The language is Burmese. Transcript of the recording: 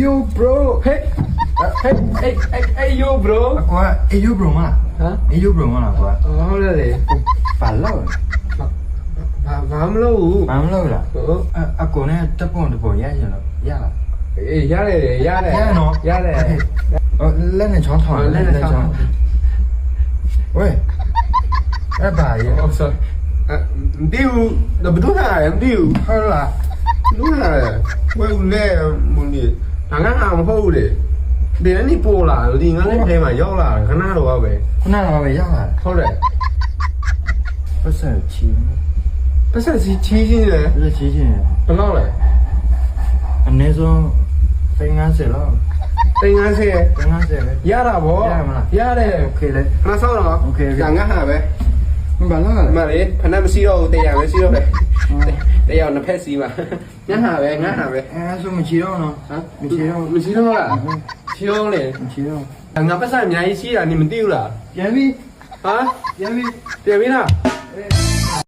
yo bro ဟဲ့အေးယို bro ကွာ yo bro မလား ဟမ် yo bro မလားကွာ ဟုတ်တယ်လေ ပါလောက် ဘာမလို့ ဘာမလို့လား ဟုတ် အကိုနဲ့တက်ပုံတပုံရရတော့ရလား အေးရတယ်ရတယ် ရနော် ရတယ် လက်နဲ့ချောင်းထောင်ဝေးအဲ့ပါရ ဟုတ်ဆိုမသိဘူးတော့ဘယ်သူဟာလဲမသိဘူး ဟုတ်လား လူဟာဝဲဦးလဲမလို့ဒါငါဟာမဟုတ်ဘူးလေဒီနေ့ပို့လာဒီငါလည်းထဲမှာရောက်လာခဏတော့ပဲ ခုနကတော့ပဲရလာ ဟုတ်တယ် ပတ်စံချီ ပတ်ဆက်စီချီးချင်းလေ ပတ်စံချီချင်း ဘယ်လောက်လဲ အနည်းဆုံး50လောက် 350 50 ရတာဗောရတယ် โอเคလေ ခဏဆောင်းတော့ โอเค ဒါငါဟာပဲ ဘာလား မလေးဖနက်မရှိတော့ဘူးတရားပဲရှိတော့တယ်တရားနှစ်ဖက်စီပါငါဟာပဲ အဲ့ဆိုမချီတော့နော် ဟမ် မရှိတော့ မရှိတော့လားချီတော့လေ မချီတော့ ငါပတ်ဆက်အများကြီးရှိတာနေမသိဘူးလား ပြန်ပြီ ဟာ ပြန်ပြီ ပြန်ပြီလား အေး